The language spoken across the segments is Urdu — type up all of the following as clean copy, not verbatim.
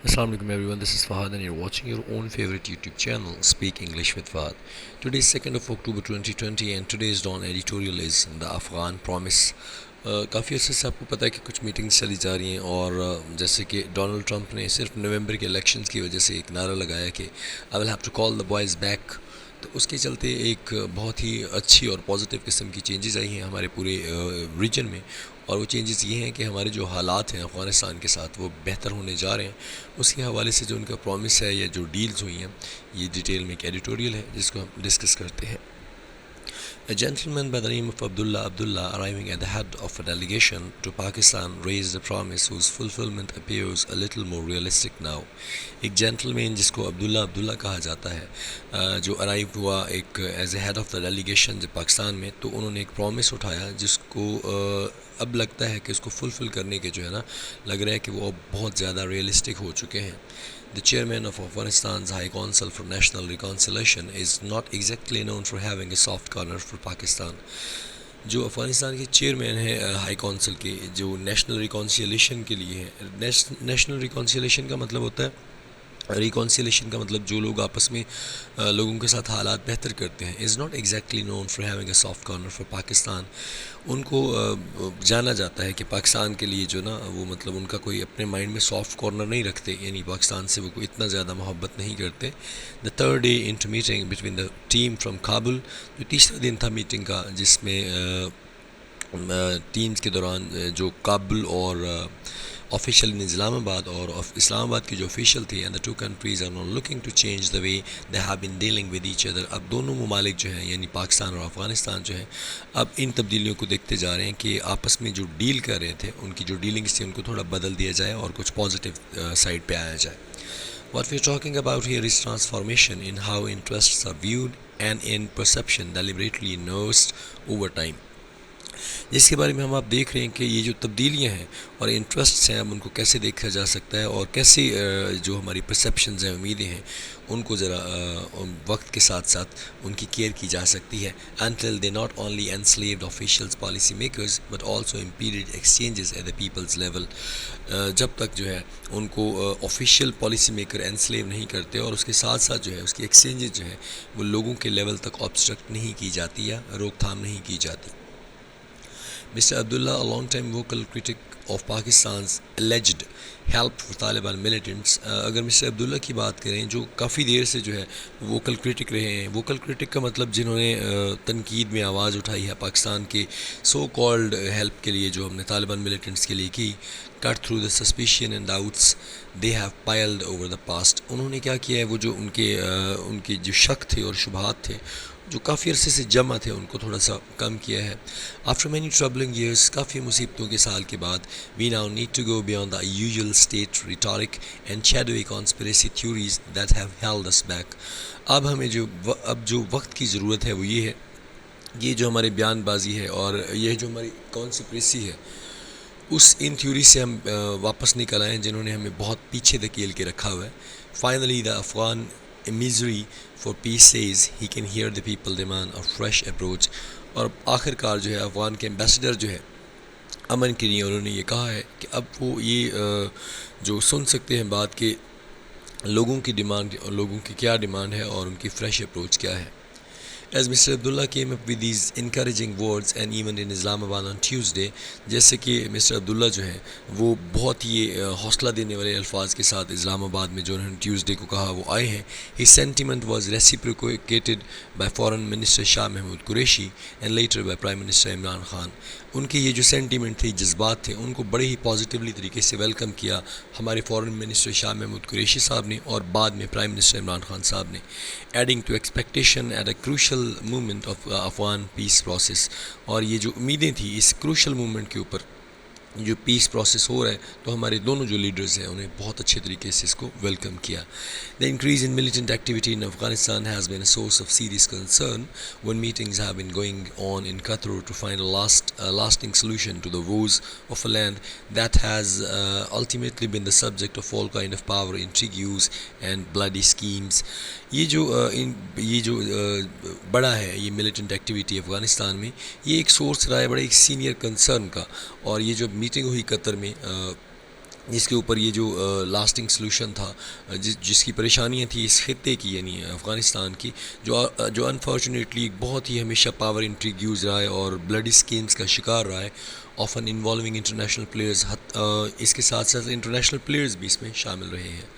Assalamu alaikum everyone, this is Fahad and you're watching your own favorite YouTube channel, Speak English with Fahad. Today is 2nd of October 2020 and today's Dawn editorial is The Afghan Promise. کافی عرصے سے آپ کو پتہ ہے کہ کچھ میٹنگز چلی جا رہی ہیں اور جیسے کہ ڈونلڈ ٹرمپ نے صرف نومبر کے الیکشنز کی وجہ سے ایک نعرہ لگایا کہ I will have to call the boys back, تو اس کے چلتے ایک بہت ہی اچھی اور پازیٹیو قسم کی چینجز آئی ہیں ہمارے پورے ریجن میں، اور وہ چینجز یہ ہیں کہ ہمارے جو حالات ہیں افغانستان کے ساتھ وہ بہتر ہونے جا رہے ہیں۔ اس کے حوالے سے جو ان کا پرومس ہے یا جو ڈیلز ہوئی ہیں، یہ ڈیٹیل میں ایک ایڈیٹوریل ہے جس کو ہم ڈسکس کرتے ہیں۔ A gentleman by the name of Abdullah, arriving at the head of a delegation to Pakistan, raised a promise whose fulfillment appears a little more realistic now. ایک جینٹلمین جس کو عبداللہ کہا جاتا ہے، جو ارائیو ہوا ایک as a head of the delegation جب پاکستان میں، تو انہوں نے ایک پرومس اٹھایا جس کو اب لگتا ہے کہ اس کو فلفل کرنے کے جو ہے نا، لگ رہا ہے کہ وہ اب بہت زیادہ ریئلسٹک ہو چکے ہیں۔ The chairman of Afghanistan's High Council for National Reconciliation is not exactly known for having a soft corner for Pakistan. جو افغانستان کے چیئرمین ہیں ہائی کونسل کے، جو نیشنل ریکانسیلیشن کے لیے ہیں، نیشنل ریکانسیلیشن کا مطلب ہوتا ہے، ریکانسیلیشن کا مطلب جو لوگ آپس میں لوگوں کے ساتھ حالات بہتر کرتے ہیں، is not exactly known for having a soft corner for Pakistan. ان کو جانا جاتا ہے کہ پاکستان کے لیے جو نا وہ مطلب ان کا کوئی اپنے مائنڈ میں سافٹ کارنر نہیں رکھتے، یعنی پاکستان سے وہ کوئی اتنا زیادہ محبت نہیں کرتے۔ The third day inter meeting between the team from Kabul, جو تیسرا دن تھا میٹنگ کا، جس میں ٹیمز کے دوران جو کابل اور آفیشیل ان اسلام آباد اور اسلام آباد کے جو آفیشیل تھے، and the two countries are not looking to change the way they have been dealing with each other. اب دونوں ممالک جو ہیں یعنی پاکستان اور افغانستان جو ہیں، اب ان تبدیلیوں کو دیکھتے جا رہے ہیں کہ آپس میں جو ڈیل کر رہے تھے، ان کی جو ڈیلنگس تھی ان کو تھوڑا بدل دیا جائے اور کچھ پازیٹیو سائڈ پہ آیا جائے۔ What we are talking about here is transformation in how interests are viewed and in perception deliberately nuanced over time. جس کے بارے میں ہم آپ دیکھ رہے ہیں کہ یہ جو تبدیلیاں ہیں اور انٹرسٹس ہیں، اب ان کو کیسے دیکھا جا سکتا ہے اور کیسے جو ہماری پرسیپشنز ہیں، امیدیں ہیں، ان کو ذرا وقت کے ساتھ ساتھ ان کی کیئر کی جا سکتی ہے۔ until they not only enslaved officials policy makers but also impeded exchanges at the people's level، جب تک جو ہے ان کو آفیشیل پالیسی میکر انسلیو نہیں کرتے اور اس کے ساتھ ساتھ جو ہے اس کی ایکسچینجز جو ہے وہ لوگوں کے لیول تک آبسٹرکٹ نہیں کی جاتی یا روک تھام نہیں کی جاتی۔ Mr. Abdullah, a long-time vocal critic of Pakistan's alleged help for Taliban militants، اگر مسٹر عبداللہ کی بات کریں جو کافی دیر سے جو ہے ووکل کرٹک رہے ہیں، ووکل کرٹک کا مطلب جنہوں نے تنقید میں آواز اٹھائی ہے پاکستان کے سو کالڈ ہیلپ کے لیے جو ہم نے طالبان ملیٹنٹس کے لیے کی، cut through the suspicion and doubts they have piled over the past. انہوں نے کیا کیا ہے، وہ جو ان کے جو شک تھے اور شبہات تھے جو کافی عرصے سے جمع تھے، ان کو تھوڑا سا کم کیا ہے۔ آفٹر مینی ٹربلنگ ایئرس، کافی مصیبتوں کے سال کے بعد، we now need to go beyond the usual state rhetoric and shadowy conspiracy theories that have held us back. اب ہمیں جو وقت کی ضرورت ہے وہ یہ ہے، یہ جو ہمارے بیان بازی ہے اور یہ جو ہماری کانسپریسی ہے، اس ان تھیوری سے ہم واپس نکل آئے ہیں جنہوں نے ہمیں بہت پیچھے دھکیل کے رکھا ہوا ہے۔ Finally the Afghan misery for peace says he can hear the people demand a fresh approach، اور آخر کار جو ہے افغان کے ایمبیسڈر جو ہے امن کے لیے، انہوں نے یہ کہا ہے کہ اب وہ یہ جو سن سکتے ہیں بات کہ لوگوں کی ڈیمانڈ اور لوگوں کی کیا ڈیمانڈ ہے اور ان کی فریش اپروچ کیا ہے۔ As Mr. Abdullah came up with these encouraging words and even in Islamabad on Tuesday، جیسے کہ مسٹر عبداللہ جو ہیں وہ بہت ہی حوصلہ دینے والے الفاظ کے ساتھ اسلام آباد میں جو انہوں نے ٹیوزڈے کو کہا وہ آئے ہیں۔ His sentiment was reciprocated by Foreign Minister Shah Mahmood Qureshi and later by Prime Minister Imran Khan۔ ان کے یہ جو سینٹیمنٹ تھے، جذبات تھے، ان کو بڑے ہی پازیٹیولی طریقے سے ویلکم کیا ہمارے فورن منسٹر شاہ محمود قریشی صاحب نے اور بعد میں پرائم منسٹر عمران خان صاحب نے، adding to expectation at a crucial moment of Afghan peace process. اور یہ جو امیدیں تھیں اس کروشل مومنٹ کے اوپر جو پیس پروسیس ہو رہا ہے، تو ہمارے دونوں جو لیڈرز ہیں انہیں بہت اچھے طریقے سے اس کو ویلکم کیا۔ The increase in militant activity in Afghanistan has been a source of serious concern when meetings have been going on in Qatar to find a lasting solution to the woes of a land that has ultimately been the subject of all kind of power intrigues and bloody schemes۔ یہ جو بڑا ہے یہ ملیٹنٹ ایکٹیویٹی افغانستان میں، یہ ایک سورس رہا ہے بڑا ایک سینئر کنسرن کا، اور یہ جو میٹنگ ہوئی قطر میں جس کے اوپر یہ جو لاسٹنگ سلوشن تھا، جس کی پریشانیاں تھیں اس خطے کی یعنی افغانستان کی، جو انفارچونیٹلی بہت ہی ہمیشہ پاور انٹریگیوز رہا ہے اور بلڈی اسکیمز کا شکار رہا ہے، آفن انوالونگ انٹرنیشنل پلیئرز، اس کے ساتھ ساتھ انٹرنیشنل پلیئرز بھی اس میں شامل رہے ہیں۔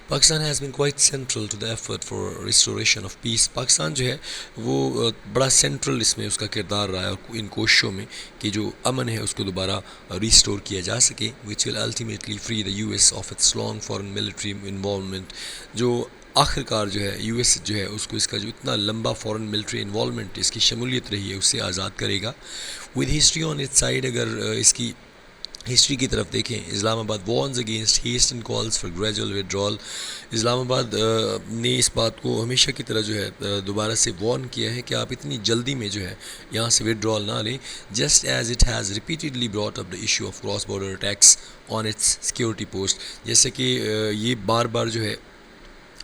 Pakistan has been quite central to the effort for restoration of peace. Pakistan جو ہے وہ بڑا سینٹرل اس میں اس کا کردار رہا ہے اور ان کوششوں میں کہ جو امن ہے اس کو دوبارہ ریسٹور کیا جا سکے، which will ultimately free the U S of its long foreign military involvement, جو آخر کار جو ہے یو ایس جو ہے اس کو اس کا جو اتنا لمبا فارن ملٹری انوالومنٹ اس کی شمولیت رہی ہے اس سے آزاد کرے گا۔ With history on it side, اگر اس کی ہسٹری کی طرف دیکھیں، Islamabad warns against haste and calls for gradual withdrawal. Islamabad نے اس بات کو ہمیشہ کی طرح جو ہے دوبارہ سے وارن کیا ہے کہ آپ اتنی جلدی میں جو ہے یہاں سے وڈرال نہ لیں، just as it has repeatedly brought up the issue of cross border attacks on its security post. جیسے کہ یہ بار بار جو ہے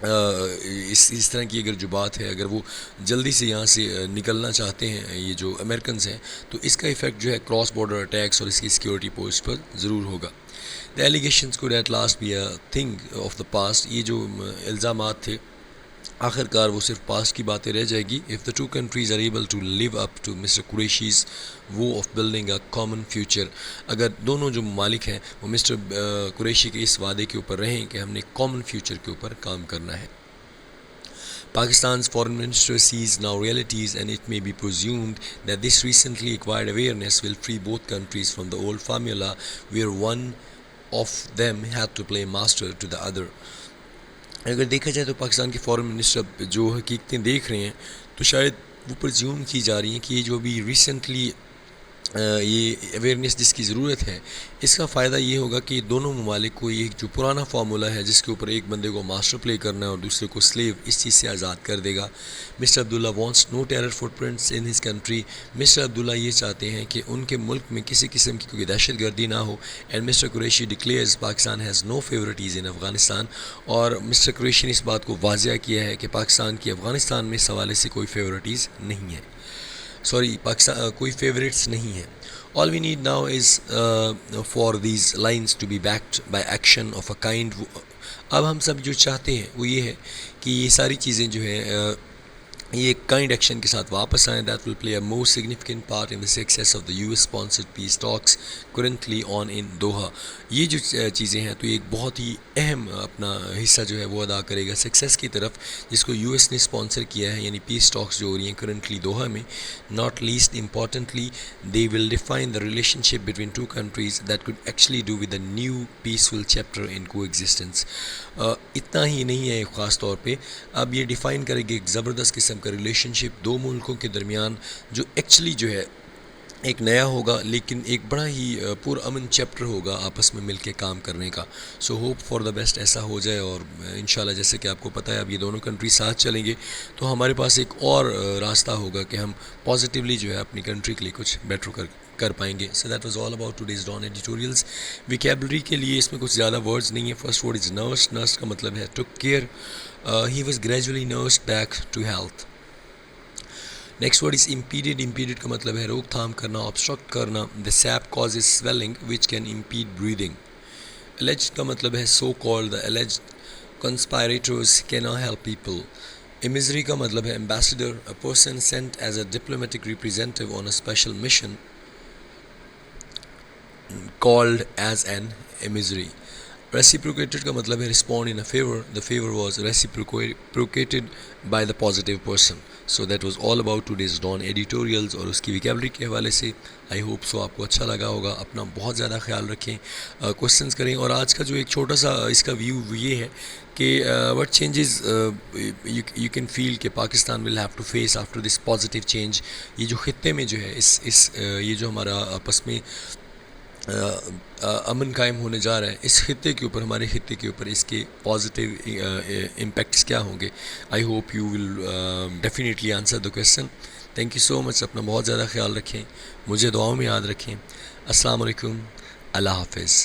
اس طرح کی اگر جو بات ہے، اگر وہ جلدی سے یہاں سے نکلنا چاہتے ہیں یہ جو امریکنز ہیں، تو اس کا ایفیکٹ جو ہے کراس بارڈر اٹیکس اور اس کی سیکورٹی پوسٹ پر ضرور ہوگا۔ The allegations could at last be a thing of the past. یہ جو الزامات تھے آخر کار وہ صرف پاسٹ کی باتیں رہ جائے گی۔ If the two countries are able to live up to mister Qureshi's vow of building a common future, اگر دونوں جو ممالک ہیں وہ مسٹر قریشی کے اس وعدے کے اوپر رہیں کہ ہم نے کامن فیوچر کے اوپر کام کرنا ہے۔ Pakistan's foreign minister sees now realities, and it may be presumed that this recently acquired awareness will free both countries from the old formula where one of them had to play master to the other۔ اگر دیکھا جائے تو پاکستان کے فارن منسٹر جو حقیقتیں دیکھ رہے ہیں تو شاید وہ پرزیوم کی جا رہی ہیں کہ یہ جو بھی ریسنٹلی یہ اویئرنیس جس کی ضرورت ہے، اس کا فائدہ یہ ہوگا کہ دونوں ممالک کو یہ جو پرانا فارمولہ ہے جس کے اوپر ایک بندے کو ماسٹر پلے کرنا ہے اور دوسرے کو سلیو، اس چیز سے آزاد کر دے گا۔ Mister Abdullah wants no terror footprints in his country. Mister Abdullah یہ چاہتے ہیں کہ ان کے ملک میں کسی قسم کی کوئی دہشت گردی نہ ہو، and mister Qureshi declares Pakistan has no favourites in Afghanistan. اور مسٹر قریشی نے اس بات کو واضح کیا ہے کہ پاکستان کی افغانستان میں اس حوالے سے کوئی فیورٹیز نہیں ہے، پاکستان کوئی فیوریٹس نہیں ہیں۔ All we need now is for these lines to be backed by action of a kind۔ اب ہم سب جو چاہتے ہیں وہ یہ ہے کہ یہ ساری چیزیں جو ہیں یہ ایک کائنڈ ایکشن کے ساتھ واپس آئیں، that will play a more significant part in the success of the U S sponsored peace talks currently on in Doha. یہ جو چیزیں ہیں تو یہ ایک بہت ہی اہم اپنا حصہ جو ہے وہ ادا کرے گا سکسیس کی طرف، جس کو یو ایس نے اسپانسر کیا ہے، یعنی پیس ٹاکس جو ہو رہی ہیں کرنٹلی دوحہ میں۔ Not least importantly they will define the relation ship between two countries that could actually do with a new peaceful chapter in کو ایگزسٹنس۔ اتنا ہی نہیں ہے خاص طور پہ، اب یہ ڈیفائن کرے گی ایک زبردست قسم کا ریلیشن شپ دو ملکوں کے درمیان، جو ایکچولی جو ہے ایک نیا ہوگا لیکن ایک بڑا ہی پرامن چیپٹر ہوگا آپس میں مل کے کام کرنے کا۔ So hope for the best ایسا ہو جائے، اور انشاءاللہ جیسے کہ آپ کو پتہ ہے اب یہ دونوں کنٹری ساتھ چلیں گے تو ہمارے پاس ایک اور راستہ ہوگا کہ ہم پازیٹیولی جو ہے اپنی کنٹری کے لیے کچھ بیٹر کر پائیں گے۔ So that was all about today's Dawn editorials. Vocabulary کے لیے اس میں کچھ زیادہ ورڈز نہیں ہیں۔ First word is nurse. Nurse کا مطلب ہے take care, he was gradually nursed back to health. Next word is impeded. Impeded کا مطلب ہے روک تھام کرنا، obstruct کرنا۔ دا سیپ causes swelling which can impede breathing۔ alleged کا مطلب ہے so called۔ the alleged conspirators cannot help people۔ emissary کا مطلب ہے ambassador، a person sent as a diplomatic representative on a special mission called as an emissary۔ reciprocated کا مطلب ہے respond in a favor۔ the favor was reciprocated by the positive person۔ so that was all about today's dawn editorials اور اس کی ویکیبلری کے حوالے سے۔ I hope so آپ کو اچھا لگا ہوگا۔ اپنا بہت زیادہ خیال رکھیں، کوشچنس کریں۔ اور آج کا جو ایک چھوٹا سا اس کا ویو یہ ہے کہ what changes you can feel کہ Pakistan will have to face after this positive change۔ یہ جو خطے میں جو ہے اس یہ جو ہمارا آپس میں امن قائم ہونے جا رہا ہے، اس خطے کے اوپر، ہمارے خطے کے اوپر اس کے پازیٹیو امپیکٹس کیا ہوں گے۔ I hope you will definitely answer the question. Thank you so much. اپنا بہت زیادہ خیال رکھیں، مجھے دعاؤں میں یاد رکھیں۔ السلام علیکم، اللہ حافظ۔